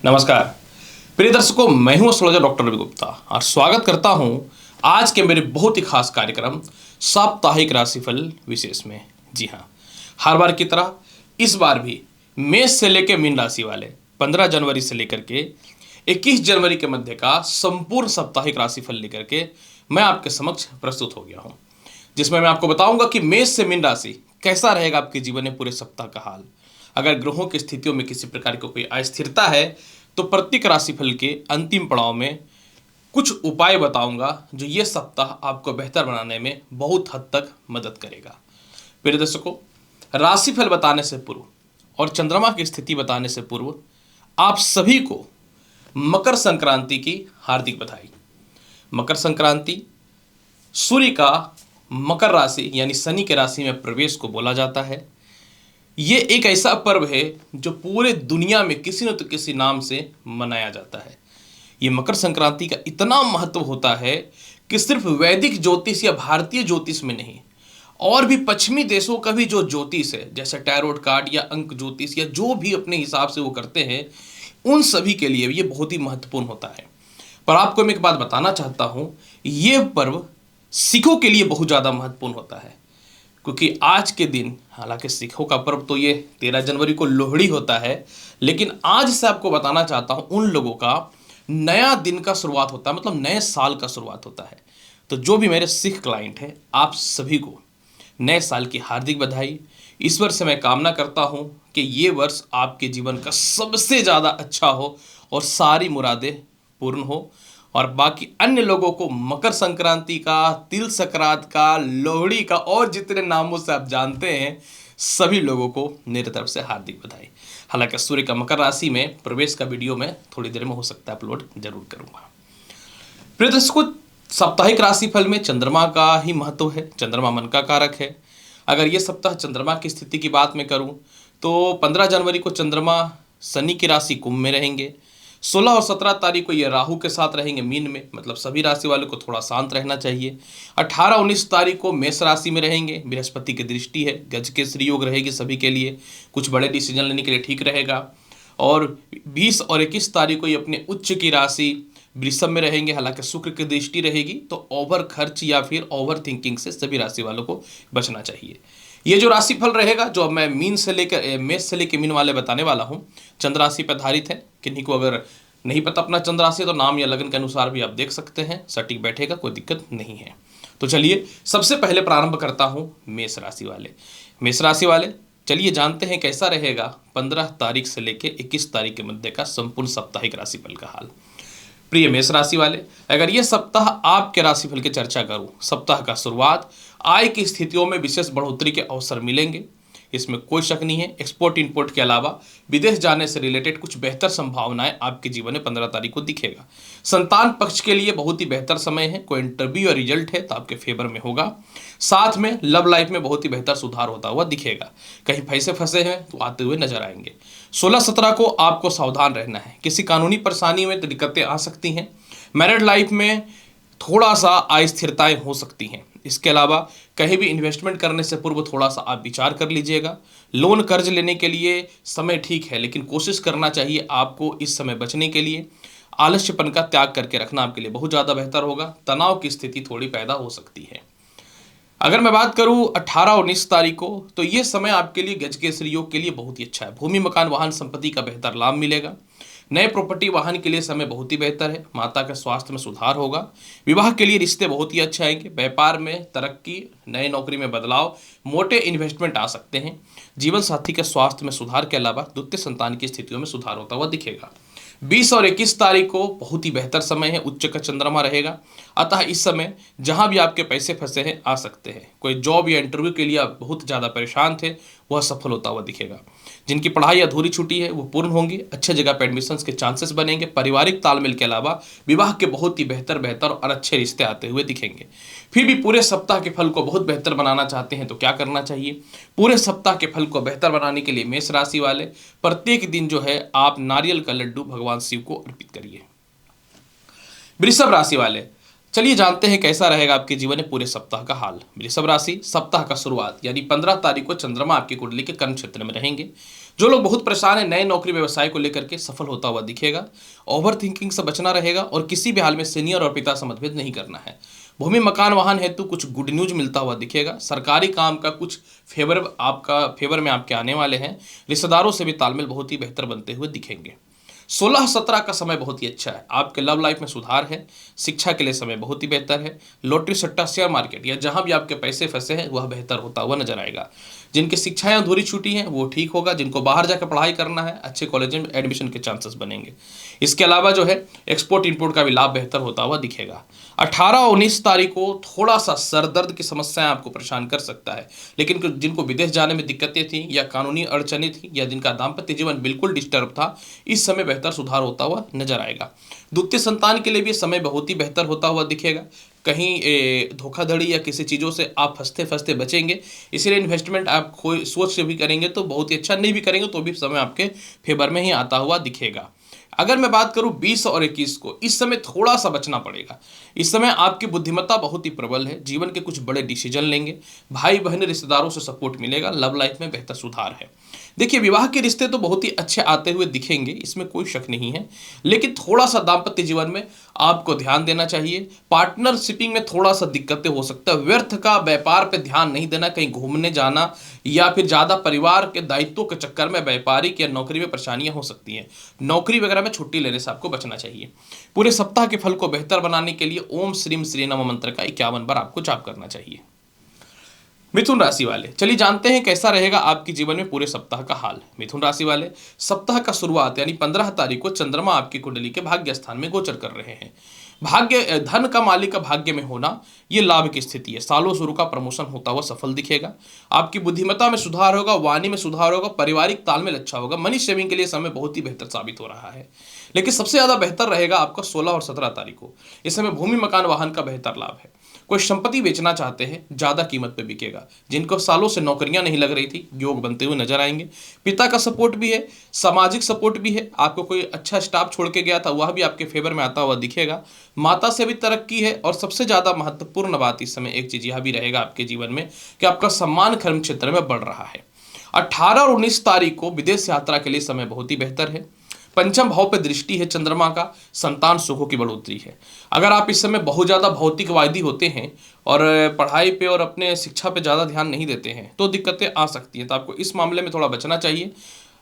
नमस्कार प्रिय दर्शकों, मैं हूं एस्ट्रोलॉजर डॉक्टर रवि गुप्ता और स्वागत करता हूं आज के मेरे बहुत ही खास कार्यक्रम साप्ताहिक राशिफल विशेष में। जी हां, हर बार की तरह इस बार भी मेष से लेकर मीन राशि वाले 15 जनवरी से लेकर के 21 जनवरी के मध्य का संपूर्ण साप्ताहिक राशिफल लेकर के मैं आपके समक्ष प्रस्तुत हो गया हूं, जिसमें मैं आपको बताऊंगा कि मेष से मीन राशि कैसा रहेगा आपके जीवन में पूरे सप्ताह का हाल। अगर ग्रहों की स्थितियों में किसी प्रकार की कोई अस्थिरता है तो प्रत्येक राशिफल के अंतिम पड़ाव में कुछ उपाय बताऊंगा जो ये सप्ताह आपको बेहतर बनाने में बहुत हद तक मदद करेगा। प्रिय दर्शकों, राशिफल बताने से पूर्व और चंद्रमा की स्थिति बताने से पूर्व आप सभी को मकर संक्रांति की हार्दिक बधाई। मकर संक्रांति सूर्य का मकर राशि यानी शनि के राशि में प्रवेश को बोला जाता है। ये एक ऐसा पर्व है जो पूरे दुनिया में किसी न तो किसी नाम से मनाया जाता है। ये मकर संक्रांति का इतना महत्व होता है कि सिर्फ वैदिक ज्योतिष या भारतीय ज्योतिष में नहीं, और भी पश्चिमी देशों का भी जो ज्योतिष है, जैसे टैरोट कार्ड या अंक ज्योतिष या जो भी अपने हिसाब से वो करते हैं, उन सभी के लिए ये बहुत ही महत्वपूर्ण होता है। पर आपको मैं एक बात बताना चाहता हूँ, ये पर्व सिखों के लिए बहुत ज़्यादा महत्वपूर्ण होता है, क्योंकि आज के दिन, हालांकि सिखों का पर्व तो ये 13 जनवरी को लोहड़ी होता है, लेकिन आज से आपको बताना चाहता हूँ उन लोगों का नया दिन का शुरुआत होता है, मतलब नए साल का शुरुआत होता है। तो जो भी मेरे सिख क्लाइंट हैं, आप सभी को नए साल की हार्दिक बधाई। ईश्वर से मैं कामना करता हूँ कि ये वर्ष आपके जीवन का सबसे ज़्यादा अच्छा हो और सारी मुरादें पूर्ण हो, और बाकी अन्य लोगों को मकर संक्रांति का, तिल संक्रांत का, लोहड़ी का और जितने नामों से आप जानते हैं, सभी लोगों को मेरी तरफ से हार्दिक बधाई। हालांकि सूर्य का मकर राशि में प्रवेश का वीडियो मैं थोड़ी देर में हो सकता है अपलोड जरूर करूंगा। प्रिय दर्शकों, साप्ताहिक राशिफल में चंद्रमा का ही महत्व है। चंद्रमा मन का कारक है। अगर ये सप्ताह चंद्रमा की स्थिति की बात मैं करूं तो 15 जनवरी को चंद्रमा शनि की राशि कुंभ में रहेंगे। 16 और 17 तारीख को ये राहु के साथ रहेंगे मीन में, मतलब सभी राशि वालों को थोड़ा शांत रहना चाहिए। 18-19 तारीख को मेष राशि में रहेंगे। बृहस्पति की दृष्टि है, गज के श्री योग रहेगी सभी के लिए, कुछ बड़े डिसीजन लेने के लिए ठीक रहेगा। और 20 और 21 तारीख को ये अपने उच्च की राशि वृषभ में रहेंगे। हालांकि शुक्र की दृष्टि रहेगी, तो ओवर खर्च या फिर ओवर थिंकिंग से सभी राशि वालों को बचना चाहिए। ये जो राशिफल रहेगा, जो मैं मीन से लेकर मेष से लेकर मीन वाले बताने वाला हूँ, चंद्र राशि पर आधारित है। किन्हीं को अगर नहीं पता अपना चंद्र राशि तो नाम या लगन के अनुसार भी आप देख सकते हैं, सटीक बैठेगा, कोई दिक्कत नहीं है। तो चलिए सबसे पहले प्रारंभ करता हूँ मेष राशि वाले। मेष राशि वाले, चलिए जानते हैं कैसा रहेगा 15 तारीख से लेकर 21 तारीख के मध्य का संपूर्ण साप्ताहिक राशिफल का हाल। प्रिय मेष राशि वाले, अगर ये सप्ताह आपके राशिफल की चर्चा करूं, सप्ताह का शुरुआत आय की स्थितियों में विशेष बढ़ोतरी के अवसर मिलेंगे, इसमें कोई शक नहीं है। एक्सपोर्ट इंपोर्ट के अलावा विदेश जाने से रिलेटेड कुछ बेहतर संभावनाएं आपके जीवन में 15 तारीख को दिखेगा। संतान पक्ष के लिए बहुत ही बेहतर समय है। कोई इंटरव्यू या रिजल्ट है तो आपके फेवर में होगा। साथ में लव लाइफ में बहुत ही बेहतर सुधार होता हुआ दिखेगा। कहीं पैसे फंसे हैं तो आते हुए नजर आएंगे। 16-17 को आपको सावधान रहना है, किसी कानूनी परेशानी में तो दिक्कतें आ सकती हैं। मैरिड लाइफ में थोड़ा सा अस्थिरताएं हो सकती हैं। इसके अलावा कहीं भी इन्वेस्टमेंट करने से पूर्व थोड़ा सा आप विचार कर लीजिएगा। लोन कर्ज लेने के लिए समय ठीक है, लेकिन कोशिश करना चाहिए आपको इस समय बचने के लिए। आलस्यपन का त्याग करके रखना आपके लिए बहुत ज़्यादा बेहतर होगा। तनाव की स्थिति थोड़ी पैदा हो सकती है। अगर मैं बात करूं 18-19 तारीख को, तो ये समय आपके लिए गज केसरी योग के लिए बहुत ही अच्छा है। भूमि मकान वाहन संपत्ति का बेहतर लाभ मिलेगा। नए प्रॉपर्टी वाहन के लिए समय बहुत ही बेहतर है। माता के स्वास्थ्य में सुधार होगा। विवाह के लिए रिश्ते बहुत ही अच्छे आएंगे। व्यापार में तरक्की, नए नौकरी में बदलाव, मोटे इन्वेस्टमेंट आ सकते हैं। जीवन साथी के स्वास्थ्य में सुधार के अलावा द्वितीय संतान की स्थितियों में सुधार होता हुआ दिखेगा। 20 और 21 तारीख को बहुत ही बेहतर समय है। उच्च का चंद्रमा रहेगा, अतः इस समय जहां भी आपके पैसे फंसे हैं आ सकते हैं। कोई जॉब या इंटरव्यू के लिए आप बहुत ज़्यादा परेशान थे, वह सफल होता हुआ दिखेगा। जिनकी पढ़ाई अधूरी छुट्टी है वो पूर्ण होंगी। अच्छे जगह पर एडमिशन के चांसेस बनेंगे। पारिवारिक तालमेल के अलावा विवाह के बहुत ही बेहतर और अच्छे रिश्ते आते हुए दिखेंगे। फिर भी पूरे सप्ताह के फल को बहुत बेहतर बनाना चाहते हैं तो क्या करना चाहिए? पूरे सप्ताह के फल को बेहतर बनाने के लिए मेष राशि वाले प्रत्येक दिन जो है आप नारियल का लड्डू भगवान शिव को अर्पित करिए। वृषभ राशि वाले, चलिए जानते हैं कैसा रहेगा आपके जीवन में पूरे सप्ताह का हाल। वृषभ राशि, सप्ताह का शुरुआत यानी 15 तारीख को चंद्रमा आपकी कुंडली के कर्म क्षेत्र में रहेंगे, जो लोग बहुत परेशान हैं नए नौकरी व्यवसाय को लेकर के सफल होता हुआ दिखेगा। ओवर थिंकिंग से बचना रहेगा और किसी भी हाल में सीनियर और पिता से मतभेद नहीं करना है। भूमि मकान वाहन हेतु कुछ गुड न्यूज मिलता हुआ दिखेगा। सरकारी काम का कुछ फेवर में आपके आने वाले हैं। रिश्तेदारों से भी तालमेल बहुत ही बेहतर बनते हुए दिखेंगे। 16-17 का समय बहुत ही अच्छा है। आपके लव लाइफ में सुधार है। शिक्षा के लिए समय बहुत ही बेहतर है। लॉटरी सट्टा शेयर मार्केट या जहां भी आपके पैसे फंसे हैं वह बेहतर होता हुआ नजर आएगा। जिनकी शिक्षाएं अधूरी छूटी हैं वो ठीक होगा। जिनको बाहर जाकर पढ़ाई करना है अच्छे कॉलेज में एडमिशन के चांसेस बनेंगे। इसके अलावा जो है एक्सपोर्ट इंपोर्ट का भी लाभ बेहतर होता हुआ दिखेगा। 18 और 19 तारीख को थोड़ा सा सर दर्द की समस्याएं आपको परेशान कर सकता है, लेकिन जिनको विदेश जाने में दिक्कतें थी या कानूनी अड़चने थी या जिनका दाम्पत्य जीवन बिल्कुल डिस्टर्ब था, इस समय बेहतर सुधार होता हुआ नजर आएगा। द्वितीय संतान के लिए भी समय बहुत ही बेहतर होता हुआ दिखेगा। कहीं धोखाधड़ी या किसी चीज़ों से आप फंसते फंसते बचेंगे, इसीलिए इन्वेस्टमेंट आप कोई सोच से भी करेंगे तो बहुत ही अच्छा, नहीं भी करेंगे तो भी समय आपके फेवर में ही आता हुआ दिखेगा। अगर मैं बात करूं 20 और 21 को, इस समय थोड़ा सा बचना पड़ेगा। इस समय आपकी बुद्धिमत्ता बहुत ही प्रबल है। जीवन के कुछ बड़े डिसीजन लेंगे। भाई बहन रिश्तेदारों से सपोर्ट मिलेगा। लव लाइफ में बेहतर सुधार है। देखिए विवाह के रिश्ते तो बहुत ही अच्छे आते हुए दिखेंगे, इसमें कोई शक नहीं है, लेकिन थोड़ा सा दाम्पत्य जीवन में आपको ध्यान देना चाहिए। पार्टनरशिपिंग में थोड़ा सा दिक्कतें हो सकता है। व्यर्थ का व्यापार पे ध्यान नहीं देना, कहीं घूमने जाना या फिर ज़्यादा परिवार के दायित्वों के चक्कर में व्यापारिक या नौकरी में परेशानियां हो सकती हैं। नौकरी वगैरह में छुट्टी लेने से आपको बचना चाहिए। पूरे सप्ताह के फल को बेहतर बनाने के लिए ओम श्रीम श्री नमः मंत्र का 51 बार आपको जाप करना चाहिए। मिथुन राशि वाले, चलिए जानते हैं कैसा रहेगा आपके जीवन में पूरे सप्ताह का हाल। मिथुन राशि वाले, सप्ताह का शुरुआत यानी 15 तारीख को चंद्रमा आपकी कुंडली के भाग्य स्थान में गोचर कर रहे हैं। भाग्य धन का मालिक का भाग्य में होना ये लाभ की स्थिति है। सालों शुरू का प्रमोशन होता हुआ सफल दिखेगा। आपकी बुद्धिमत्ता में सुधार होगा, वाणी में सुधार होगा, पारिवारिक तालमेल अच्छा होगा। मनी सेविंग के लिए समय बहुत ही बेहतर साबित हो रहा है। लेकिन सबसे ज्यादा बेहतर रहेगा आपका 16 और 17 तारीख को। इस समय भूमि मकान वाहन का बेहतर लाभ है। कोई संपत्ति बेचना चाहते हैं, ज्यादा कीमत पे बिकेगा। जिनको सालों से नौकरियां नहीं लग रही थी, योग बनते हुए नजर आएंगे। पिता का सपोर्ट भी है, सामाजिक सपोर्ट भी है। आपको कोई अच्छा स्टाफ छोड़ के गया था, वह भी आपके फेवर में आता हुआ दिखेगा। माता से भी तरक्की है और सबसे ज्यादा महत्वपूर्ण बात इस समय एक चीज यह भी रहेगा आपके जीवन में कि आपका सम्मान कर्म क्षेत्र में बढ़ रहा है। 18 और 19 तारीख को विदेश यात्रा के लिए समय बहुत ही बेहतर है। पंचम भाव पे दृष्टि है चंद्रमा का, संतान सुखों की बढ़ोतरी है। अगर आप इस समय बहुत ज़्यादा भौतिकवादी होते हैं और पढ़ाई पे और अपने शिक्षा पे ज़्यादा ध्यान नहीं देते हैं तो दिक्कतें आ सकती हैं, तो आपको इस मामले में थोड़ा बचना चाहिए।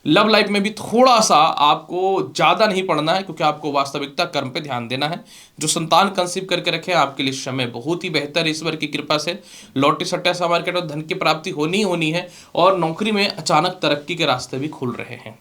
लव लाइफ में भी थोड़ा सा आपको ज़्यादा नहीं पढ़ना है, क्योंकि आपको वास्तविकता कर्म पे ध्यान देना है। जो संतान कंसीव करके रखे हैं आपके लिए समय बहुत ही बेहतर है। ईश्वर की कृपा से लॉटरी सट्टा शेयर मार्केट और धन की प्राप्ति होनी ही होनी है और नौकरी में अचानक तरक्की के रास्ते भी खुल रहे हैं।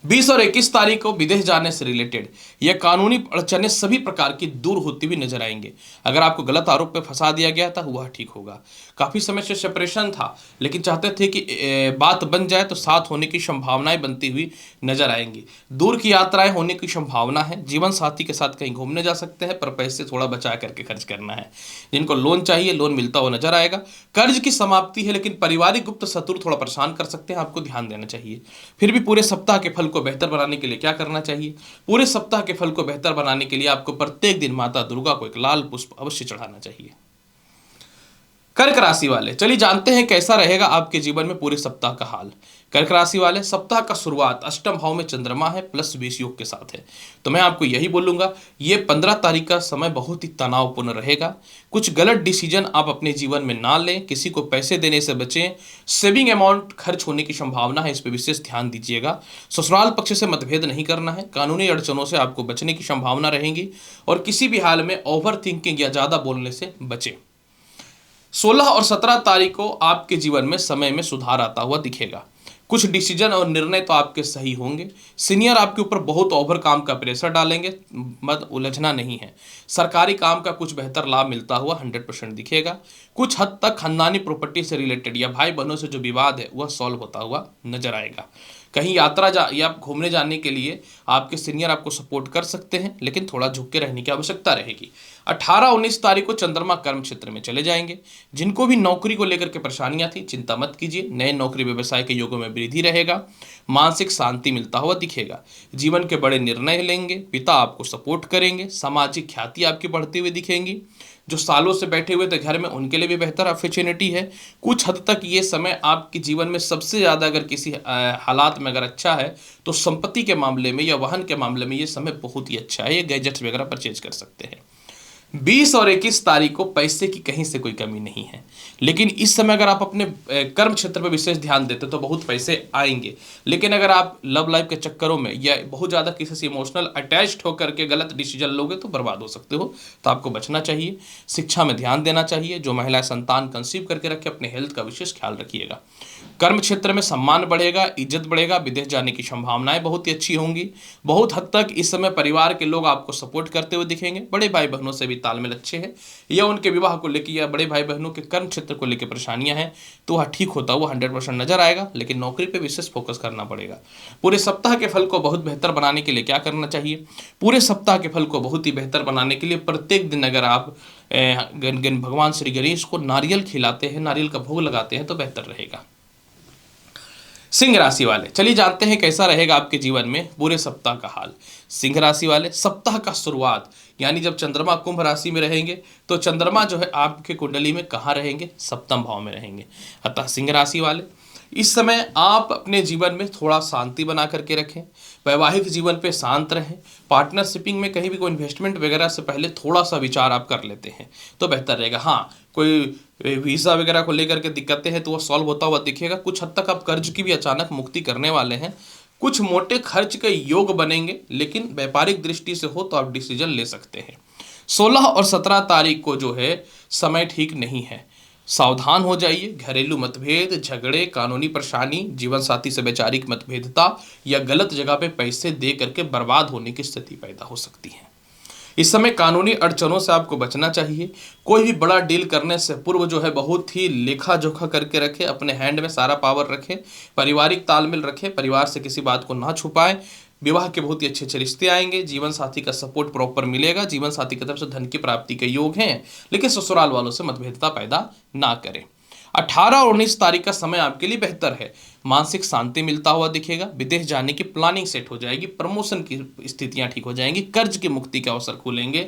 20 और 21 तारीख को विदेश जाने से रिलेटेड यह कानूनी अड़चने सभी प्रकार की दूर होती हुई नजर आएंगे। अगर आपको गलत आरोप पे फंसा दिया गया था वह ठीक होगा। काफी समय से सेपरेशन था, लेकिन चाहते थे कि बात बन जाए तो साथ होने की संभावनाएं बनती हुई नजर आएंगी। दूर की यात्राएं होने की संभावना है। जीवन साथी के साथ कहीं घूमने जा सकते हैं, पर पैसे थोड़ा बचा करके खर्च करना है। जिनको लोन चाहिए लोन मिलता हुआ नजर आएगा। कर्ज की समाप्ति है, लेकिन पारिवारिक गुप्त शत्रु थोड़ा परेशान कर सकते हैं, आपको ध्यान देना चाहिए। फिर भी पूरे सप्ताह के फल को बेहतर बनाने के लिए क्या करना चाहिए? पूरे सप्ताह के फल को बेहतर बनाने के लिए आपको प्रत्येक दिन माता दुर्गा को एक लाल पुष्प अवश्य चढ़ाना चाहिए। कर्क राशि वाले, चलिए जानते हैं कैसा रहेगा आपके जीवन में पूरे सप्ताह का हाल। कर्क राशि वाले, सप्ताह का शुरुआत अष्टम भाव में चंद्रमा है प्लस 20 योग के साथ है। तो मैं आपको यही बोलूंगा, ये 15 तारीख का समय बहुत ही तनावपूर्ण रहेगा। कुछ गलत डिसीजन आप अपने जीवन में ना लें। किसी को पैसे देने से बचें। सेविंग अमाउंट खर्च होने की संभावना है, इस पर विशेष ध्यान दीजिएगा। ससुराल पक्ष से मतभेद नहीं करना है। कानूनी अड़चनों से आपको बचने की संभावना रहेगी और किसी भी हाल में ओवर थिंकिंग या ज़्यादा बोलने से बचें। 16 और 17 तारीख को आपके जीवन में समय में सुधार आता हुआ दिखेगा। कुछ डिसीजन और निर्णय तो आपके सही होंगे। सीनियर आपके ऊपर बहुत ओवर काम का प्रेशर डालेंगे, मत उलझना नहीं है। सरकारी काम का कुछ बेहतर लाभ मिलता हुआ 100% दिखेगा। कुछ हद तक खानदानी प्रॉपर्टी से रिलेटेड या भाई बहनों से जो विवाद है वह सॉल्व होता हुआ नजर आएगा। कहीं यात्रा या घूमने जाने के लिए आपके सीनियर आपको सपोर्ट कर सकते हैं, लेकिन थोड़ा झुक के रहने की आवश्यकता रहेगी। 18-19 तारीख को चंद्रमा कर्म क्षेत्र में चले जाएंगे। जिनको भी नौकरी को लेकर के परेशानियां थी चिंता मत कीजिए। नए नौकरी व्यवसाय के योगों में वृद्धि रहेगा। मानसिक शांति मिलता हुआ दिखेगा। जीवन के बड़े निर्णय लेंगे। पिता आपको सपोर्ट करेंगे। सामाजिक ख्याति आपकी बढ़ती हुई दिखेंगी। जो सालों से बैठे हुए थे घर में उनके लिए भी बेहतर अपॉर्चुनिटी है। कुछ हद तक ये समय आपके जीवन में सबसे ज़्यादा अगर किसी हालात में अगर अच्छा है तो संपत्ति के मामले में या वाहन के मामले में ये समय बहुत ही अच्छा है। ये गैजेट्स वगैरह परचेज कर सकते हैं। 20 और 21 तारीख को पैसे की कहीं से कोई कमी नहीं है, लेकिन इस समय अगर आप अपने कर्म क्षेत्र पर विशेष ध्यान देते तो बहुत पैसे आएंगे। लेकिन अगर आप लव लाइफ के चक्करों में या बहुत ज़्यादा किसी से इमोशनल अटैच्ड होकर के गलत डिसीजन लोगे तो बर्बाद हो सकते हो। तो आपको बचना चाहिए, शिक्षा में ध्यान देना चाहिए। जो महिला संतान कंसीव करके रखे अपने हेल्थ का विशेष ख्याल रखिएगा। कर्म क्षेत्र में सम्मान बढ़ेगा, इज्जत बढ़ेगा, विदेश जाने की संभावनाएं बहुत ही अच्छी होंगी। बहुत हद तक इस समय परिवार के लोग आपको सपोर्ट करते हुए दिखेंगे। बड़े भाई बहनों से भी तालमेल अच्छे हैं, या उनके विवाह को लेकर या बड़े भाई बहनों के कर्म क्षेत्र को लेकर परेशानियां हैं तो वह ठीक होता हुआ 100% नजर आएगा। लेकिन नौकरी पर विशेष फोकस करना पड़ेगा। पूरे सप्ताह के फल को बहुत बेहतर बनाने के लिए क्या करना चाहिए? पूरे सप्ताह के फल को बहुत ही बेहतर बनाने के लिए प्रत्येक दिन अगर आप भगवान श्री गणेश को नारियल खिलाते हैं, नारियल का भोग लगाते हैं तो बेहतर रहेगा। सिंह राशि वाले, चलिए जानते हैं कैसा रहेगा आपके जीवन में पूरे सप्ताह का हाल। सिंह राशि वाले, सप्ताह का शुरुआत यानी जब चंद्रमा कुंभ राशि में रहेंगे तो चंद्रमा जो है आपके कुंडली में कहाँ रहेंगे? सप्तम भाव में रहेंगे। अतः सिंह राशि वाले इस समय आप अपने जीवन में थोड़ा शांति बना करके रखें। वैवाहिक जीवन पे शांत रहें। पार्टनरशिपिंग में कहीं भी कोई इन्वेस्टमेंट वगैरह से पहले थोड़ा सा विचार आप कर लेते हैं तो बेहतर रहेगा। हाँ, कोई वीज़ा वगैरह को लेकर के दिक्कतें हैं तो वो सॉल्व होता हुआ दिखेगा। कुछ हद तक आप कर्ज की भी अचानक मुक्ति करने वाले हैं। कुछ मोटे खर्च के योग बनेंगे, लेकिन व्यापारिक दृष्टि से हो तो आप डिसीजन ले सकते हैं। 16 और 17 तारीख को जो है समय ठीक नहीं है, सावधान हो जाइए। घरेलू मतभेद, झगड़े, कानूनी परेशानी, जीवन साथी से वैचारिक मतभेदता या गलत जगह पे पैसे दे करके बर्बाद होने की स्थिति पैदा हो सकती है। इस समय कानूनी अड़चनों से आपको बचना चाहिए। कोई भी बड़ा डील करने से पूर्व जो है बहुत ही लेखा जोखा करके रखें, अपने हैंड में सारा पावर रखें, पारिवारिक तालमेल रखें, परिवार से किसी बात को ना छुपाएं। विवाह के बहुत ही अच्छे अच्छे रिश्ते आएंगे। जीवन साथी का सपोर्ट प्रॉपर मिलेगा। जीवन साथी की तरफ से धन की प्राप्ति के योग हैं, लेकिन ससुराल वालों से मतभेदता पैदा ना करें। 18 और 19 तारीख का समय आपके लिए बेहतर है। मानसिक शांति मिलता हुआ दिखेगा। विदेश जाने की प्लानिंग सेट हो जाएगी। प्रमोशन की स्थितियां ठीक हो जाएंगी। कर्ज की मुक्ति के अवसर खुलेंगे।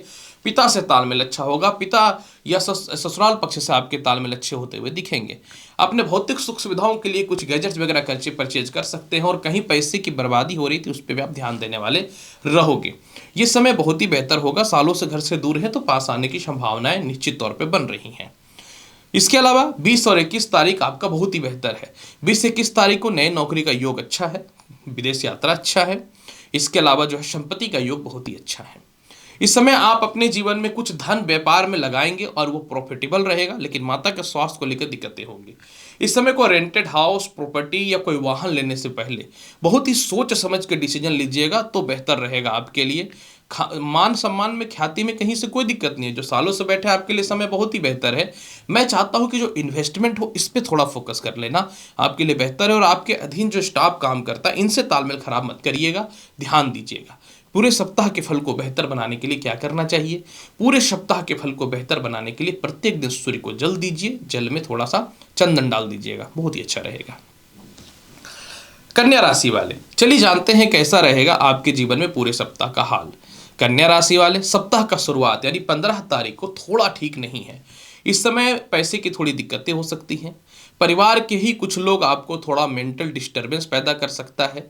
पिता से तालमेल अच्छा होगा। पिता या ससुराल पक्ष से आपके तालमेल अच्छे होते हुए दिखेंगे। अपने भौतिक सुख सुविधाओं के लिए कुछ गैजेट्स वगैरह परचेज कर सकते हैं और कहीं पैसे की बर्बादी हो रही थी उस पर भी आप ध्यान देने वाले रहोगे। ये समय बहुत ही बेहतर होगा। सालों से घर से दूर है तो पास आने की संभावनाएं निश्चित तौर पर बन रही हैं। इसके अलावा 20 और 21 तारीख आपका बहुत ही बेहतर है। 20-21 तारीख को नए नौकरी का योग अच्छा है। विदेश यात्रा अच्छा है। इसके अलावा जो है संपत्ति का योग बहुत ही अच्छा है। इस समय आप अपने जीवन में कुछ धन व्यापार में लगाएंगे और वो प्रॉफिटेबल रहेगा, लेकिन माता के स्वास्थ्य को लेकर दिक्कतें होंगी। इस समय को रेंटेड हाउस, प्रॉपर्टी या कोई वाहन लेने से पहले बहुत ही सोच समझ के डिसीजन लीजिएगा तो बेहतर रहेगा आपके लिए। मान सम्मान में, ख्याति में कहीं से कोई दिक्कत नहीं है। जो सालों से बैठे आपके लिए समय बहुत ही बेहतर है। मैं चाहता हूं कि जो इन्वेस्टमेंट हो इस पे थोड़ा फोकस कर लेना, आपके लिए बेहतर है। और आपके अधीन जो स्टाफ काम करता है इनसे तालमेल खराब मत करिएगा, ध्यान दीजिएगा। पूरे सप्ताह के फल को बेहतर बनाने के लिए क्या करना चाहिए? पूरे सप्ताह के फल को बेहतर बनाने के लिए प्रत्येक दिन सूर्य को जल दीजिए। जल में थोड़ा सा चंदन डाल दीजिएगा, बहुत ही अच्छा रहेगा। कन्या राशि वाले, चलिए जानते हैं कैसा रहेगा आपके जीवन में पूरे सप्ताह का हाल। कन्या राशि वाले, सप्ताह का शुरुआत यानी 15 तारीख को थोड़ा ठीक नहीं है। इस समय पैसे की थोड़ी दिक्कतें हो सकती हैं। परिवार के ही कुछ लोग आपको थोड़ा मेंटल डिस्टर्बेंस पैदा कर सकता है।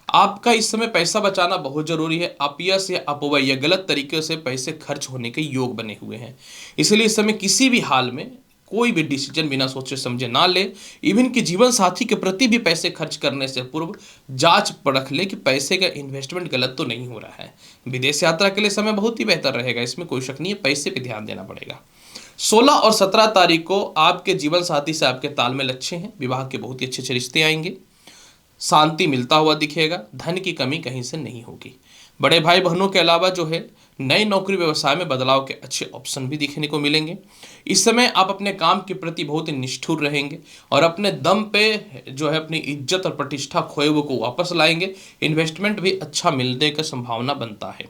आपका इस समय पैसा बचाना बहुत जरूरी है। अपयश या अपव्यय या गलत तरीके से पैसे खर्च होने के योग बने हुए हैं, इसलिए इस समय किसी भी हाल में कोई भी डिसीजन बिना सोचे समझे ना ले। इवन कि जीवन साथी के प्रति भी पैसे खर्च करने से पूर्व जांच परख ले कि पैसे का इन्वेस्टमेंट गलत तो नहीं हो रहा है। विदेश यात्रा के लिए समय बहुत ही बेहतर रहेगा, इसमें कोई शक नहीं है। पैसे पे ध्यान देना पड़ेगा। 16 और 17 तारीख को आपके जीवन साथी से आपके तालमेल अच्छे हैं। विवाह के बहुत ही अच्छे अच्छे रिश्ते आएंगे। शांति मिलता हुआ दिखेगा। धन की कमी कहीं से नहीं होगी। बड़े भाई बहनों के अलावा जो है नई नौकरी व्यवसाय में बदलाव के अच्छे ऑप्शन भी दिखने को मिलेंगे। इस समय आप अपने काम के प्रति बहुत ही निष्ठुर रहेंगे और अपने दम पे जो है अपनी इज्जत और प्रतिष्ठा खोए हुए को वापस लाएंगे। इन्वेस्टमेंट भी अच्छा मिलने का संभावना बनता है।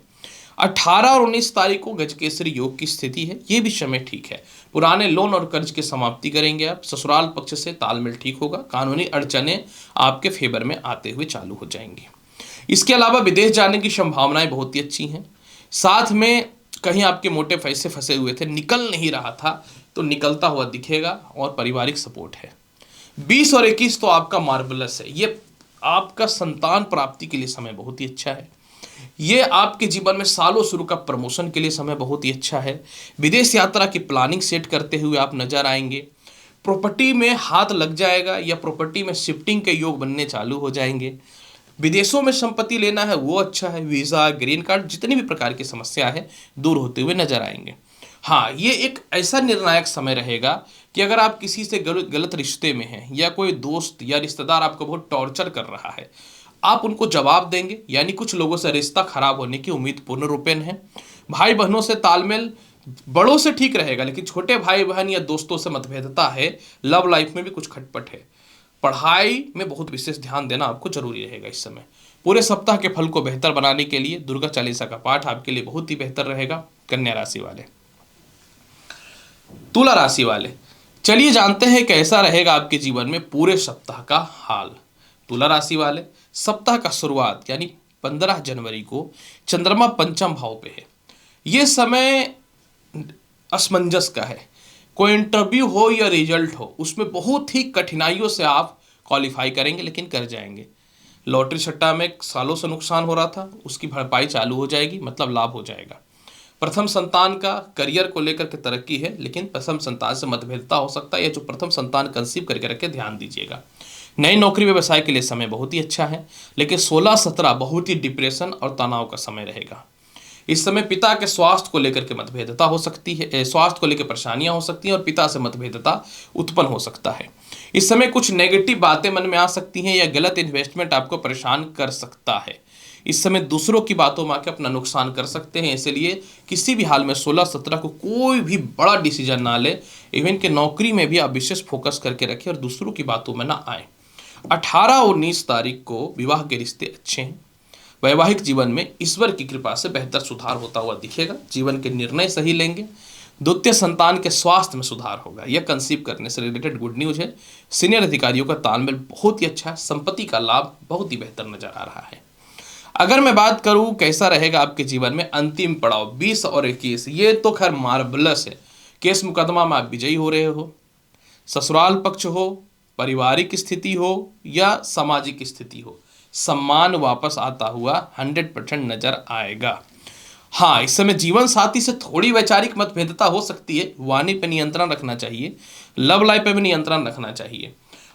18 और 19 तारीख को गजकेसरी योग की स्थिति है। ये भी समय ठीक है। पुराने लोन और कर्ज की समाप्ति करेंगे आप। ससुराल पक्ष से तालमेल ठीक होगा। कानूनी अड़चने आपके फेवर में आते हुए चालू हो जाएंगी। इसके अलावा विदेश जाने की संभावनाएं बहुत ही अच्छी हैं। साथ में कहीं आपके मोटे पैसे फंसे हुए थे, निकल नहीं रहा था, तो निकलता हुआ दिखेगा। और पारिवारिक सपोर्ट है। 20 और 21 तो आपका मार्वलस है। ये आपका संतान प्राप्ति के लिए समय बहुत ही अच्छा है। ये आपके जीवन में सालों शुरू का प्रमोशन के लिए समय बहुत ही अच्छा है। विदेश यात्रा की प्लानिंग सेट करते हुए आप नजर आएंगे। प्रॉपर्टी में हाथ लग जाएगा या प्रॉपर्टी में शिफ्टिंग के योग बनने चालू हो जाएंगे। विदेशों में संपत्ति लेना है वो अच्छा है। वीज़ा, ग्रीन कार्ड, जितनी भी प्रकार की समस्या है दूर होते हुए नजर आएंगे। हाँ, ये एक ऐसा निर्णायक समय रहेगा कि अगर आप किसी से गलत रिश्ते में हैं या कोई दोस्त या रिश्तेदार आपको बहुत टॉर्चर कर रहा है, आप उनको जवाब देंगे। यानी कुछ लोगों से रिश्ता खराब होने की उम्मीद पूर्ण रूपेण है। भाई बहनों से तालमेल बड़ों से ठीक रहेगा, लेकिन छोटे भाई बहन या दोस्तों से मतभेदता है। लव लाइफ में भी कुछ खटपट है। पढ़ाई में बहुत विशेष ध्यान देना आपको जरूरी रहेगा इस समय। पूरे सप्ताह के फल को बेहतर बनाने के लिए दुर्गा चालीसा का पाठ आपके लिए बहुत ही बेहतर रहेगा। कन्या राशि वाले, तुला राशि वाले, चलिए जानते हैं कैसा रहेगा आपके जीवन में पूरे सप्ताह का हाल। तुला राशि वाले, सप्ताह का शुरुआत यानी 15 जनवरी को चंद्रमा पंचम भाव पे है। ये समय असमंजस का है। कोई इंटरव्यू हो या रिजल्ट हो, उसमें बहुत ही कठिनाइयों से आप क्वालिफाई करेंगे, लेकिन कर जाएंगे। लॉटरी सट्टा में सालों से नुकसान हो रहा था, उसकी भरपाई चालू हो जाएगी, मतलब लाभ हो जाएगा। प्रथम संतान का करियर को लेकर के तरक्की है, लेकिन प्रथम संतान से मतभेदता हो सकता है। या जो प्रथम संतान कंसीव करके रखे, ध्यान दीजिएगा। नई नौकरी व्यवसाय के लिए समय बहुत ही अच्छा है, लेकिन 16-17 बहुत ही डिप्रेशन और तनाव का समय रहेगा। इस समय पिता के स्वास्थ्य को लेकर के मतभेदता हो सकती है, स्वास्थ्य को लेकर परेशानियां हो सकती हैं और पिता से मतभेदता उत्पन्न हो सकता है। इस समय कुछ नेगेटिव बातें मन में आ सकती हैं या गलत इन्वेस्टमेंट आपको परेशान कर सकता है। इस समय दूसरों की बातों में आके अपना नुकसान कर सकते हैं, इसलिए किसी भी हाल में 16-17 को कोई भी बड़ा डिसीजन ना ले। इवन कि नौकरी में भी आप विशेष फोकस करके रखें और दूसरों की बातों में ना आए। 18 और 19 तारीख को विवाह के रिश्ते अच्छे हैं। वैवाहिक जीवन में ईश्वर की कृपा से बेहतर सुधार होता हुआ दिखेगा। जीवन के निर्णय सही लेंगे। द्वितीय संतान के स्वास्थ्य में सुधार होगा। यह कंसीव करने से रिलेटेड गुड न्यूज है। सीनियर अधिकारियों का तालमेल बहुत ही अच्छा है। संपत्ति का लाभ बहुत ही बेहतर नजर आ रहा है। अगर मैं बात करूं कैसा रहेगा आपके जीवन में अंतिम पड़ाव 20 और 21, ये तो खैर मार्वलस है। केस मुकदमा में आप विजयी हो रहे हो, ससुराल पक्ष हो, पारिवारिक स्थिति हो या सामाजिक स्थिति हो, सम्मान वापस आता हुआ 100% नजर आएगा। हाँ, इस समय जीवन साथी से थोड़ी वैचारिक मतभेदता हो सकती है। वाणी पे नियंत्रण रखना चाहिए। लव लाइफ पे भी नियंत्रण रखना चाहिए।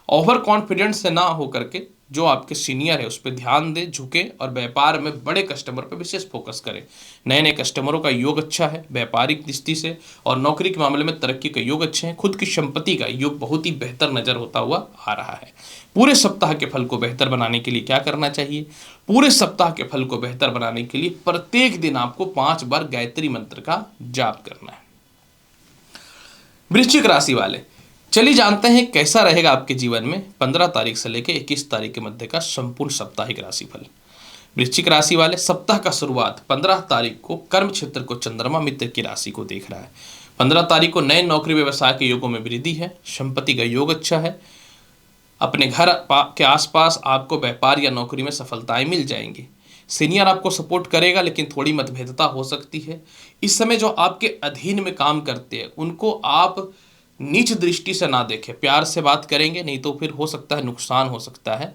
ओवर कॉन्फिडेंस से ना हो करके जो आपके सीनियर है उस पर ध्यान दे, झुके और व्यापार में बड़े कस्टमर पर विशेष फोकस करें। नए नए कस्टमरों का योग अच्छा है व्यापारिक दृष्टि से, और नौकरी के मामले में तरक्की के योग अच्छे हैं। खुद की संपत्ति का योग बहुत ही बेहतर नजर होता हुआ आ रहा है। पूरे सप्ताह के फल को बेहतर बनाने के लिए क्या करना चाहिए? पूरे सप्ताह के फल को बेहतर बनाने के लिए प्रत्येक दिन आपको 5 बार गायत्री मंत्र का जाप करना है। वृश्चिक राशि वाले, चलिए जानते हैं कैसा रहेगा आपके जीवन में 15 तारीख से लेकर 21 तारीख के मध्य का संपूर्ण साप्ताहिक राशिफल। वृश्चिक राशि वाले, सप्ताह का शुरुआत 15 तारीख को कर्म क्षेत्र को चंद्रमा मित्र की राशि को देख रहा है। 15 तारीख को नए नौकरी व्यवसाय के योगों में वृद्धि है। संपत्ति का योग अच्छा है। अपने घर के आसपास आपको व्यापार या नौकरी में सफलताएं मिल जाएंगी। सीनियर आपको सपोर्ट करेगा, लेकिन थोड़ी मतभेदता हो सकती है। इस समय जो आपके अधीन में काम करते हैं उनको आप नीच दृष्टि से ना देखें, प्यार से बात करेंगे, नहीं तो फिर हो सकता है नुकसान हो सकता है।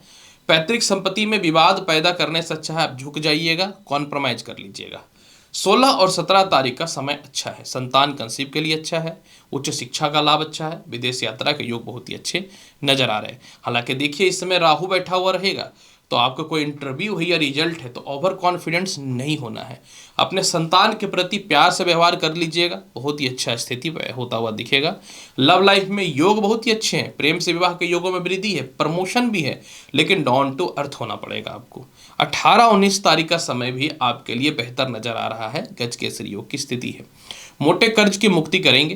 पैतृक संपत्ति में विवाद पैदा करने से अच्छा है आप झुक जाइएगा, कॉम्प्रोमाइज कर लीजिएगा। 16 और 17 तारीख का समय अच्छा है। संतान कंसीव के लिए अच्छा है। उच्च शिक्षा का लाभ अच्छा है। विदेश यात्रा के योग बहुत ही अच्छे नजर आ रहे हैं। हालांकि देखिए इस समय राहु बैठा हुआ रहेगा, तो आपका कोई इंटरव्यू है या रिजल्ट है तो ओवर कॉन्फिडेंस नहीं होना है। अपने संतान के प्रति प्यार से व्यवहार कर लीजिएगा, बहुत ही अच्छा स्थिति होता हुआ दिखेगा। लव लाइफ में योग बहुत ही अच्छे हैं। प्रेम से विवाह के योगों में वृद्धि है, प्रमोशन भी है, लेकिन डाउन टू अर्थ होना पड़ेगा आपको। 18-19 तारीख का समय भी आपके लिए बेहतर नजर आ रहा है। गज केसरी योग की स्थिति है। मोटे कर्ज की मुक्ति करेंगे।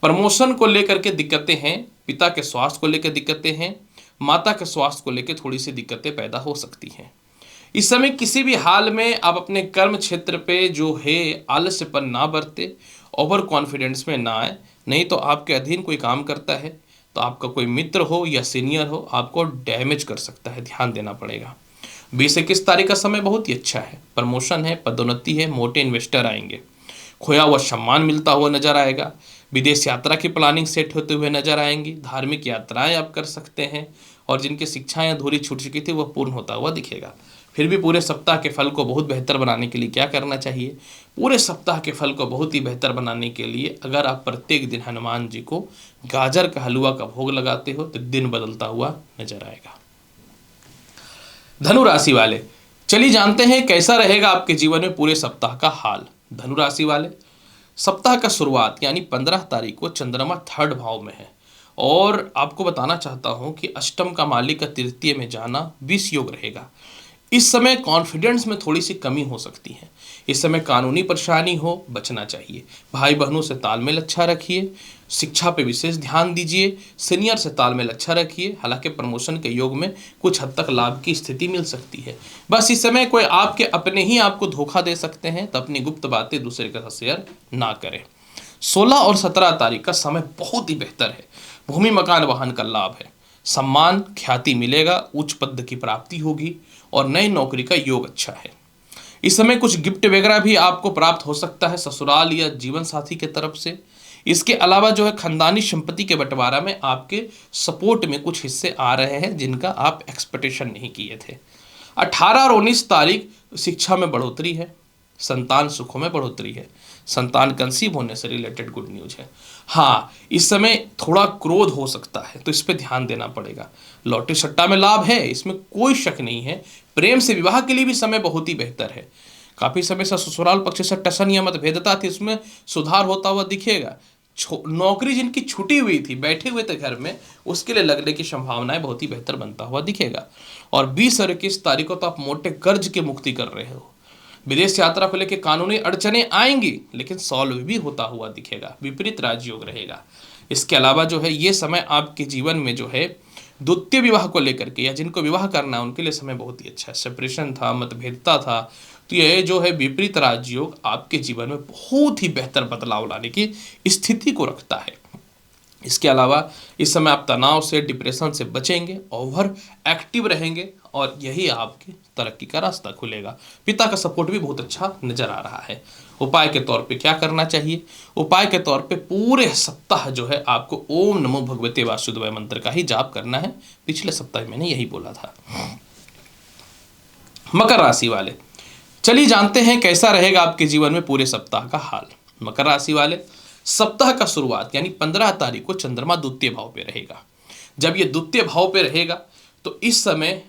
प्रमोशन को लेकर के दिक्कतें हैं। पिता के स्वास्थ्य को लेकर दिक्कतें हैं। माता के स्वास्थ्य को लेकर थोड़ी सी दिक्कतें पैदा हो सकती हैं। इस समय किसी भी हाल में आप अपने कर्म क्षेत्र पे जो है आलस्यपन ना बरते, ओवर कॉन्फिडेंस में ना आए। नहीं तो आपके अधीन कोई काम करता है तो आपका कोई मित्र हो या सीनियर हो आपको डैमेज कर सकता है, ध्यान देना पड़ेगा। 20-21 तारीख का समय बहुत ही अच्छा है। प्रमोशन है, पदोन्नति है, मोटे इन्वेस्टर आएंगे। खोया हुआ सम्मान मिलता हुआ नजर आएगा। विदेश यात्रा की प्लानिंग सेट होते हुए नजर आएंगी। धार्मिक यात्राएं आप कर सकते हैं और जिनकी शिक्षाएं अधूरी छूट चुकी थी वह पूर्ण होता हुआ दिखेगा। फिर भी पूरे सप्ताह के फल को बहुत बेहतर बनाने के लिए क्या करना चाहिए? पूरे सप्ताह के फल को बहुत ही बेहतर बनाने के लिए अगर आप प्रत्येक दिन हनुमान जी को गाजर का हलवा का भोग लगाते हो तो दिन बदलता हुआ नजर आएगा। धनु राशि वाले, चलिए जानते हैं कैसा रहेगा आपके जीवन में पूरे सप्ताह का हाल। धनु राशि वाले, सप्ताह का शुरुआत यानी 15 तारीख को चंद्रमा 3rd भाव में है और आपको बताना चाहता हूं कि अष्टम का मालिक का तृतीय में जाना 20 योग रहेगा। इस समय कॉन्फिडेंस में थोड़ी सी कमी हो सकती है। इस समय कानूनी परेशानी हो बचना चाहिए। भाई बहनों से तालमेल अच्छा रखिए। शिक्षा पे विशेष ध्यान दीजिए। सीनियर से तालमेल अच्छा रखिए। हालांकि प्रमोशन के योग में कुछ हद तक लाभ की स्थिति मिल सकती है। बस इस समय कोई आपके अपने ही आपको धोखा दे सकते हैं, तो अपनी गुप्त बातें दूसरे के साथ शेयर ना करें। 16 और 17 तारीख का समय बहुत ही बेहतर है। भूमि मकान वाहन का लाभ है। सम्मान ख्याति मिलेगा। उच्च पद की प्राप्ति होगी और नई नौकरी का योग अच्छा है। इस समय कुछ गिफ्ट वगैरह भी आपको प्राप्त हो सकता है ससुराल या जीवन साथी के तरफ से। इसके अलावा जो है खानदानी संपत्ति के बंटवारा में आपके सपोर्ट में कुछ हिस्से आ रहे हैं जिनका आप एक्सपेक्टेशन नहीं किए थे। 18 और 19 तारीख शिक्षा में बढ़ोतरी है। संतान सुखों में बढ़ोतरी है। संतान कंसीव होने से रिलेटेड गुड न्यूज है। हाँ, इस समय थोड़ा क्रोध हो सकता है तो इस पर ध्यान देना पड़ेगा। लॉटरी सट्टा में लाभ है, इसमें कोई शक नहीं है। प्रेम से विवाह के लिए भी समय बहुत ही बेहतर है। काफी समय से ससुराल पक्ष से टसन या मतभेदता थी, उसमें सुधार होता हुआ दिखेगा। नौकरी जिनकी छुटी हुई थी, बैठे हुए थे घर में, उसके लिए लगने की संभावनाएं बहुत ही बेहतर बनता हुआ दिखेगा। और 20 और 21 तारीख को तो आप मोटे कर्ज की मुक्ति कर रहे हो। विदेश यात्रा को लेकर कानूनी अड़चने आएंगी लेकिन सॉल्व भी होता हुआ दिखेगा। विपरीत राजयोग रहेगा। इसके अलावा जो है ये समय आपके जीवन में जो है द्वितीय विवाह को लेकर के या जिनको विवाह करना है उनके लिए समय बहुत ही अच्छा है। सेपरेशन था, मतभेदता था, तो ये जो है विपरीत राजयोग आपके जीवन में बहुत ही बेहतर बदलाव लाने की स्थिति को रखता है। इसके अलावा इस समय आप तनाव से, डिप्रेशन से बचेंगे, ओवर एक्टिव रहेंगे और यही आपकी तरक्की का रास्ता खुलेगा। पिता का सपोर्ट भी बहुत अच्छा नजर आ रहा है। उपाय के तौर पे क्या करना चाहिए? उपाय के तौर पे पूरे सप्ताह जो है आपको ओम नमो भगवते वासुदेवाय मंत्र का ही जाप करना है। पिछले सप्ताह मैंने यही बोला था। मकर राशि वाले, चलिए जानते हैं कैसा रहेगा आपके जीवन में पूरे सप्ताह का हाल। मकर राशि वाले, सप्ताह का शुरुआत यानी 15 तारीख को चंद्रमा द्वितीय भाव पे रहेगा। जब ये द्वितीय भाव पे रहेगा तो इस समय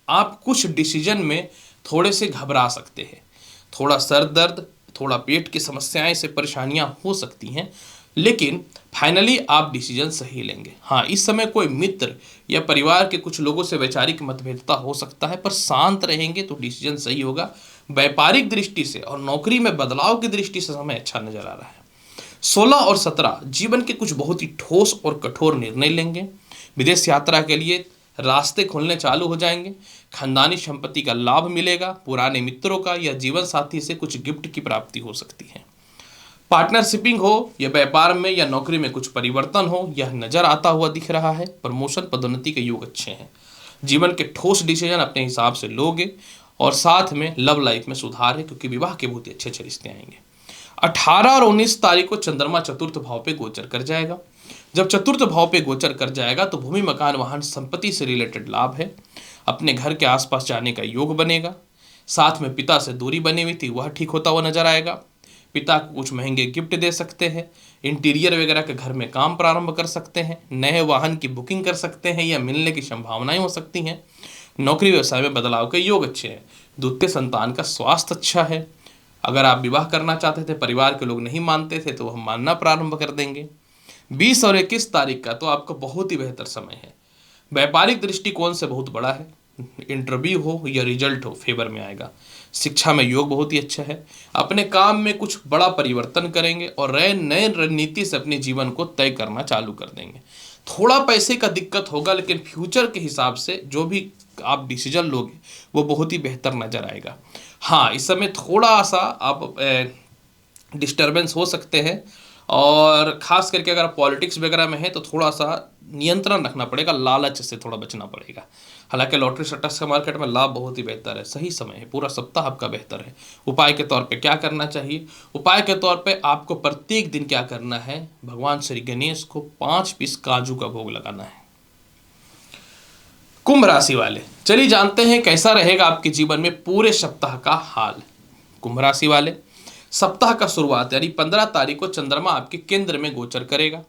आप कुछ डिसीजन में थोड़े से घबरा सकते हैं। थोड़ा सर दर्द, थोड़ा पेट की समस्याएं से परेशानियां हो सकती हैं, लेकिन फाइनली आप डिसीजन सही लेंगे। हाँ, इस समय कोई मित्र या परिवार के कुछ लोगों से वैचारिक मतभेदता हो सकता है, पर शांत रहेंगे तो डिसीजन सही होगा। व्यापारिक दृष्टि से और नौकरी में बदलाव की दृष्टि से समय अच्छा नजर आ रहा है। 16 और 17 जीवन के कुछ बहुत ही ठोस और कठोर निर्णय लेंगे। विदेश यात्रा के लिए रास्ते खुलने चालू हो जाएंगे। खानदानी संपत्ति का लाभ मिलेगा। पुराने मित्रों का या जीवन साथी से कुछ गिफ्ट की प्राप्ति हो सकती है। पार्टनरशिपिंग हो या व्यापार में या नौकरी में कुछ परिवर्तन हो, यह नजर आता हुआ दिख रहा है। प्रमोशन, पदोन्नति के योग अच्छे हैं। जीवन के ठोस डिसीजन अपने हिसाब से लोगे और साथ में लव लाइफ में सुधार है क्योंकि विवाह के बहुत ही अच्छे अच्छे रिश्ते आएंगे। 18 और 19 तारीख को चंद्रमा चतुर्थ भाव पे गोचर कर जाएगा। जब चतुर्थ भाव पे गोचर कर जाएगा तो भूमि मकान वाहन संपत्ति से रिलेटेड लाभ है। अपने घर के आसपास जाने का योग बनेगा। साथ में पिता से दूरी बनी हुई थी वह ठीक होता हुआ नजर आएगा। पिता को कुछ महंगे गिफ्ट दे सकते हैं। इंटीरियर वगैरह के घर में काम प्रारंभ कर सकते हैं। नए वाहन की बुकिंग कर सकते हैं या मिलने की संभावनाएं हो सकती हैं। नौकरी व्यवसाय में बदलाव के योग अच्छे हैं। द्वितीय संतान का स्वास्थ्य अच्छा है। अगर आप विवाह करना चाहते थे, परिवार के लोग नहीं मानते थे, तो वह मानना प्रारंभ कर देंगे। 20 और 21 तारीख का तो आपका बहुत ही बेहतर समय है। व्यापारिक दृष्टिकोण से बहुत बड़ा है। इंटरव्यू हो या रिजल्ट हो, फेवर में आएगा। शिक्षा में योग बहुत ही अच्छा है। अपने काम में कुछ बड़ा परिवर्तन करेंगे और नए रणनीति से अपने जीवन को तय करना चालू कर देंगे। थोड़ा पैसे का दिक्कत होगा, लेकिन फ्यूचर के हिसाब से जो भी आप डिसीजन लोगे वो बहुत ही बेहतर नजर आएगा। हाँ, इस समय थोड़ा सा आप डिस्टर्बेंस हो सकते हैं और ख़ास करके अगर आप पॉलिटिक्स वगैरह में है तो थोड़ा सा नियंत्रण रखना पड़ेगा, लालच से थोड़ा बचना पड़ेगा। हालांकि लॉटरी सट्टा शेयर मार्केट में लाभ बहुत ही बेहतर है, सही समय है, पूरा सप्ताह आपका बेहतर है। उपाय के तौर पे क्या करना चाहिए? उपाय के तौर पे आपको प्रत्येक दिन क्या करना है, भगवान श्री गणेश को 5 पीस काजू का भोग लगाना है। कुंभ राशि वाले, चलिए जानते हैं कैसा रहेगा आपके जीवन में पूरे सप्ताह का हाल। कुंभ राशि वाले, सप्ताह का शुरुआत यानी 15 तारीख को चंद्रमा आपके केंद्र में गोचर करेगा।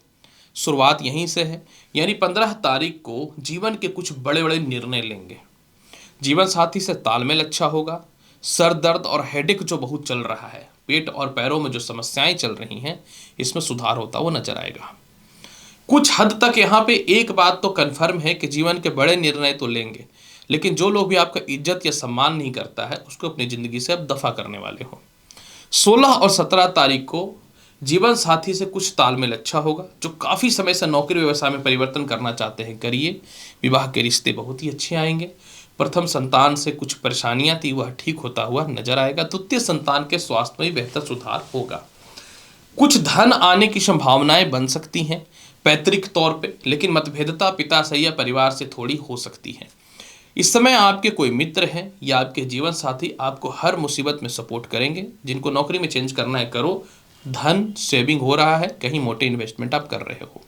शुरुआत यहीं से है, यानी 15 तारीख को जीवन के कुछ बड़े बड़े निर्णय लेंगे। जीवन साथी से तालमेल अच्छा होगा। सर दर्द और हेडेक जो बहुत चल रहा है, पेट और पैरों में जो समस्याएं चल रही हैं, इसमें सुधार होता हुआ नजर आएगा। कुछ हद तक यहाँ पे एक बात तो कन्फर्म है कि जीवन के बड़े निर्णय तो लेंगे, लेकिन जो लोग भी आपका इज्जत या सम्मान नहीं करता है, उसको अपनी जिंदगी से अब दफा करने वाले हो। 16 और 17 तारीख को जीवन साथी से कुछ तालमेल अच्छा होगा। जो काफ़ी समय से नौकरी व्यवसाय में परिवर्तन करना चाहते हैं, करिए। विवाह के रिश्ते बहुत ही अच्छे आएंगे। प्रथम संतान से कुछ परेशानियां थी, वह ठीक होता हुआ नजर आएगा। द्वितीय संतान के स्वास्थ्य में भी बेहतर सुधार होगा। कुछ धन आने की संभावनाएं बन सकती हैं पैतृक तौर पे, लेकिन मतभेदता पिता से या परिवार से थोड़ी हो सकती है। इस समय आपके कोई मित्र हैं या आपके जीवन साथी आपको हर मुसीबत में सपोर्ट करेंगे। जिनको नौकरी में चेंज करना है करो, धन सेविंग हो रहा है, कहीं मोटे इन्वेस्टमेंट आप कर रहे हो।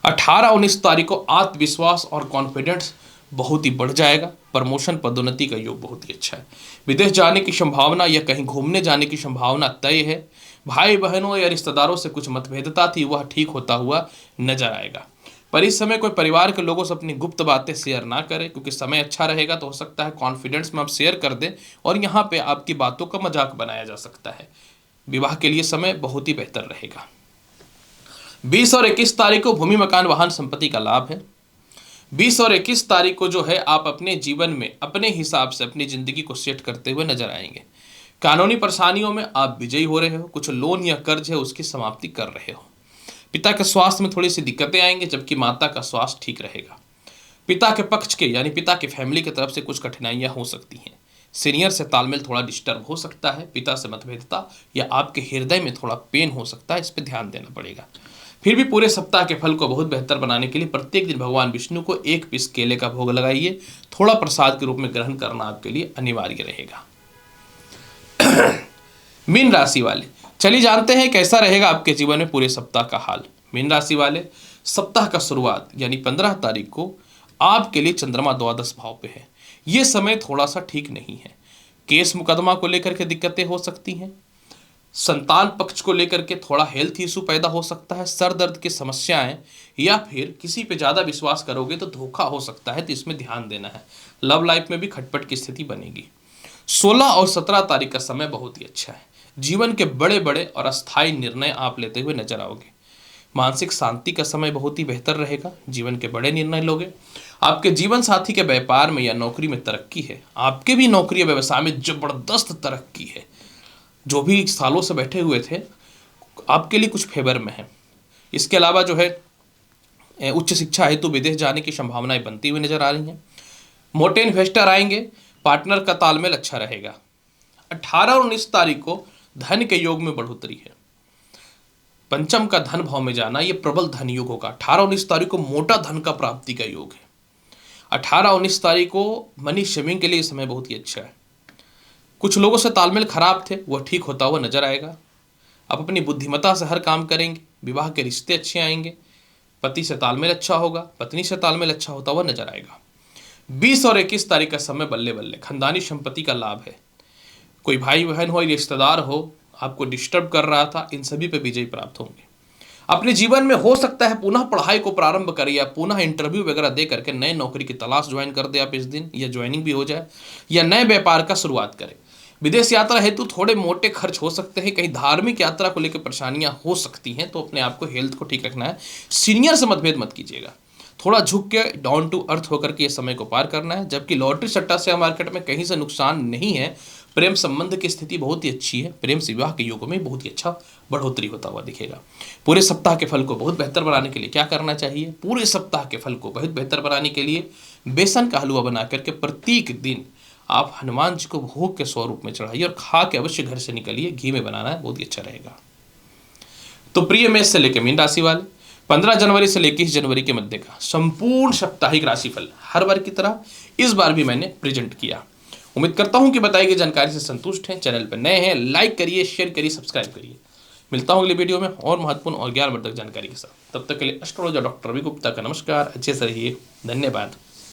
18-19 तारीख को आत्मविश्वास और कॉन्फिडेंस बहुत ही बढ़ जाएगा। प्रमोशन पदोन्नति का योग बहुत ही अच्छा है। विदेश जाने की संभावना या कहीं घूमने जाने की संभावना तय है। भाई बहनों या रिश्तेदारों से कुछ मतभेदता थी, वह ठीक होता हुआ नजर आएगा। पर इस समय कोई परिवार के लोगों से अपनी गुप्त बातें शेयर ना करें, क्योंकि समय अच्छा रहेगा तो हो सकता है कॉन्फिडेंस में आप शेयर कर दें और यहाँ पे आपकी बातों का मजाक बनाया जा सकता है। विवाह के लिए समय बहुत ही बेहतर रहेगा। 20 और 21 तारीख को भूमि मकान वाहन संपत्ति का लाभ है। 20 और 21 तारीख को जो है आप अपने जीवन में अपने हिसाब से अपनी जिंदगी को सेट करते हुए नजर आएंगे। कानूनी परेशानियों में आप विजयी हो रहे हो। कुछ लोन या कर्ज है उसकी समाप्ति कर रहे हो। पिता के स्वास्थ्य में थोड़ी सी दिक्कतें आएंगी, जबकि माता का स्वास्थ्य ठीक रहेगा। पिता के पक्ष के यानी पिता की फैमिली की तरफ से कुछ कठिनाइयां हो सकती हैं। सीनियर से तालमेल थोड़ा डिस्टर्ब हो सकता है। पिता से मतभेदता या आपके हृदय में थोड़ा पेन हो सकता है, इस पर ध्यान देना पड़ेगा। फिर भी पूरे सप्ताह के फल को बहुत बेहतर बनाने के लिए प्रत्येक दिन भगवान विष्णु को 1 पीस केले का भोग लगाइए। थोड़ा प्रसाद के रूप में ग्रहण करना आपके लिए अनिवार्य रहेगा। मीन राशि वाले, चलिए जानते हैं कैसा रहेगा आपके जीवन में पूरे सप्ताह का हाल। मीन राशि वाले, सप्ताह का शुरुआत यानी 15 तारीख को आपके लिए चंद्रमा द्वादश भाव पे है। ये समय थोड़ा सा ठीक नहीं है। केस मुकदमा को लेकर के दिक्कतें हो सकती हैं। संतान पक्ष को लेकर के थोड़ा हेल्थ इशू पैदा हो सकता है। सर दर्द की समस्याएं या फिर किसी पे ज़्यादा विश्वास करोगे तो धोखा हो सकता है, तो इसमें ध्यान देना है। लव लाइफ में भी खटपट की स्थिति बनेगी। 16 और 17 तारीख का समय बहुत ही अच्छा है। जीवन के बड़े बड़े और अस्थायी निर्णय आप लेते हुए नजर आओगे। मानसिक शांति का समय बहुत ही बेहतर रहेगा। जीवन के बड़े निर्णय लोगे। आपके जीवन साथी के व्यापार में या नौकरी में तरक्की है। आपके भी नौकरी या व्यवसाय में जबरदस्त तरक्की है। जो भी सालों से बैठे हुए थे आपके लिए कुछ फेवर में है। इसके अलावा जो है उच्च शिक्षा हेतु विदेश जाने की संभावनाएं बनती हुई नजर आ रही हैं। मोटे इन्वेस्टर आएंगे। पार्टनर का तालमेल अच्छा रहेगा। 18 और 19 तारीख को धन के योग में बढ़ोतरी है। पंचम का धन भाव में जाना ये प्रबल धन योग होगा। 18 और 19 तारीख को मोटा धन का प्राप्ति का योग है। 18 और 19 तारीख को मनी सेविंग के लिए समय बहुत ही अच्छा है। कुछ लोगों से तालमेल खराब थे, वह ठीक होता हुआ नजर आएगा। आप अपनी बुद्धिमत्ता से हर काम करेंगे। विवाह के रिश्ते अच्छे आएंगे। पति से तालमेल अच्छा होगा। पत्नी से तालमेल अच्छा होता हुआ नजर आएगा। 20 और 21 तारीख का समय बल्ले बल्ले। खानदानी संपत्ति का लाभ है। कोई भाई बहन हो, रिश्तेदार हो, आपको डिस्टर्ब कर रहा था, इन सभी पे विजय प्राप्त होंगे। अपने जीवन में हो सकता है पुनः पढ़ाई को प्रारंभ करें या पुनः इंटरव्यू वगैरह दे करके नए नौकरी की तलाश ज्वाइन कर दे आप इस दिन, या ज्वाइनिंग भी हो जाए, या नए व्यापार का शुरुआत करें। विदेश यात्रा हेतु थोड़े मोटे खर्च हो सकते हैं। कहीं धार्मिक यात्रा को लेकर परेशानियां हो सकती हैं, तो अपने आप को हेल्थ को ठीक रखना है। सीनियर से मतभेद मत कीजिएगा। थोड़ा झुक के डाउन टू अर्थ होकर के ये समय को पार करना है। जबकि लॉटरी सट्टा शेयर मार्केट में कहीं से नुकसान नहीं है। प्रेम संबंध की स्थिति बहुत ही अच्छी है। प्रेम से विवाह के योग में बहुत ही अच्छा बढ़ोतरी होता हुआ दिखेगा। पूरे सप्ताह के फल को बहुत बेहतर बनाने के लिए क्या करना चाहिए? पूरे सप्ताह के फल को बहुत बेहतर बनाने के लिए बेसन का हलवा बना करके प्रत्येक दिन आप हनुमान जी को भोग के स्वरूप में चढ़ाइए और खा के अवश्य घर से निकलिए। घी में बनाना है, बहुत ही अच्छा रहेगा। तो प्रिय मेष से लेकर मीन राशि वाले, 15 जनवरी से लेकर 21 जनवरी के मध्य का संपूर्ण साप्ताहिक राशिफल हर बार की तरह इस बार भी मैंने प्रेजेंट किया। उम्मीद करता हूं कि बताई गई जानकारी से संतुष्ट हैं। चैनल पर नए हैं, लाइक करिए, शेयर करिए, सब्सक्राइब करिए। मिलता हूं अगले वीडियो में और महत्वपूर्ण और ज्ञानवर्धक जानकारी के साथ। तब तक के लिए एस्ट्रोलॉजर डॉक्टर रवि गुप्ता का नमस्कार। अच्छे से रहिए। धन्यवाद।